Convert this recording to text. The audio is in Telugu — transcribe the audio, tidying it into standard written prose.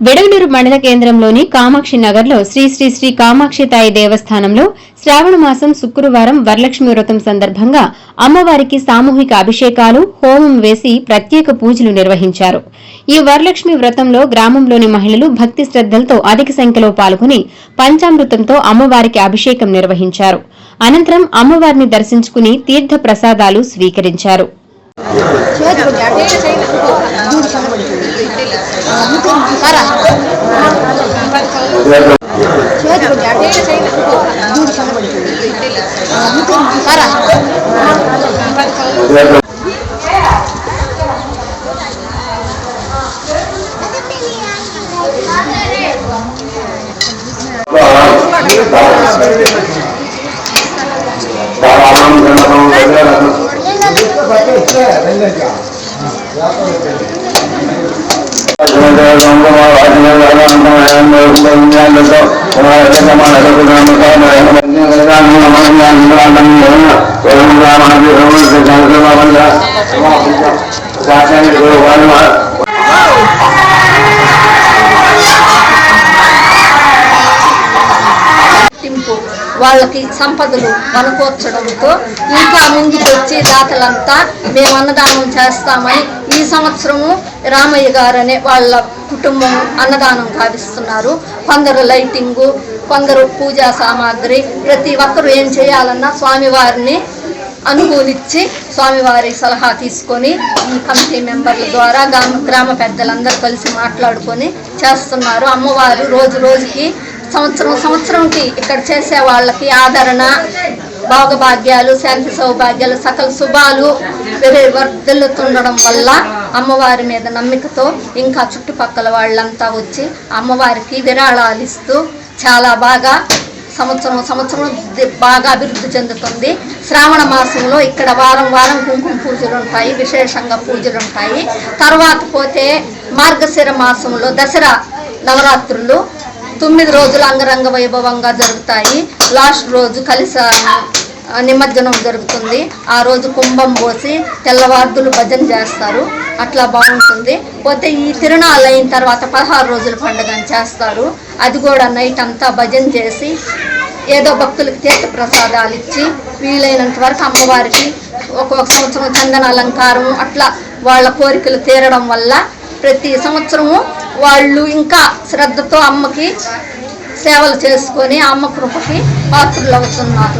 వెడవలూరు మండల కేంద్రంలోని కామాక్షి నగర్లో శ్రీ శ్రీ శ్రీ కామాక్షి తాయి దేవస్థానంలో శ్రావణ మాసం శుక్రవారం వరలక్ష్మి వ్రతం సందర్భంగా అమ్మవారికి సామూహిక అభిషేకాలు హోమం వేసి ప్రత్యేక పూజలు నిర్వహించారు. ఈ వరలక్ష్మి వ్రతంలో గ్రామంలోని మహిళలు భక్తి శ్రద్దలతో అధిక సంఖ్యలో పాల్గొని పంచామృతంతో అమ్మవారికి అభిషేకం నిర్వహించారు. అనంతరం అమ్మవారిని దర్శించుకుని తీర్థ ప్రసాదాలు స్వీకరించారు. వాళ్ళకి సంపదలు వనకూర్చడంతో ఇంకా ముందుకు వచ్చి దాతలంతా మేము అన్నదానం చేస్తామని ఈ సంవత్సరము రామయ్య గారు అనే వాళ్ళ కుటుంబం అన్నదానం కావిస్తున్నారు. కొందరు లైటింగు, కొందరు పూజా సామాగ్రి, ప్రతి ఒక్కరు ఏం చేయాలన్నా స్వామివారిని అనుకూలించి స్వామివారి సలహా తీసుకొని ఈ కమిటీ మెంబర్ల ద్వారా గ్రామ పెద్దలందరూ కలిసి మాట్లాడుకొని చేస్తున్నారు. అమ్మవారు రోజు రోజుకి సంవత్సరంకి ఇక్కడ చేసే వాళ్ళకి ఆదరణ, భోగభాగ్యాలు, శాంతి సౌభాగ్యాలు, సకల శుభాలు వర్ధిల్లుతుండడం వల్ల అమ్మవారి మీద నమ్మికతో ఇంకా చుట్టుపక్కల వాళ్ళంతా వచ్చి అమ్మవారికి విరాళాలు ఇస్తూ చాలా బాగా సంవత్సరం బాగా అభివృద్ధి చెందుతుంది. శ్రావణ మాసంలో ఇక్కడ వారం కుంకుమ పూజలు ఉంటాయి, విశేషంగా పూజలు ఉంటాయి. తర్వాత పోతే మార్గశిర మాసంలో దసరా నవరాత్రులు 9 రోజులు అంగరంగ వైభవంగా జరుగుతాయి. లాస్ట్ రోజు కలిస నిమజ్జనం జరుగుతుంది. ఆ రోజు కుంభం పోసి తెల్లవార్దులు భజన చేస్తారు. అట్లా బాగుంటుంది. పోతే ఈ తిరునాళ్ళు అయిన తర్వాత 16 రోజుల పండుగని చేస్తారు. అది కూడా నైట్ అంతా భజన చేసి ఏదో భక్తులకు తీర్థ ప్రసాదాలు ఇచ్చి వీలైనంత వరకు అమ్మవారికి ఒక్కొక్క సంవత్సరం చందన అలంకారం అట్లా వాళ్ళ కోరికలు తీరడం వల్ల ప్రతి సంవత్సరము వాళ్ళు ఇంకా శ్రద్ధతో అమ్మకి సేవలు చేసుకొని అమ్మ కృపకి పాత్రలు అవుతున్నారు.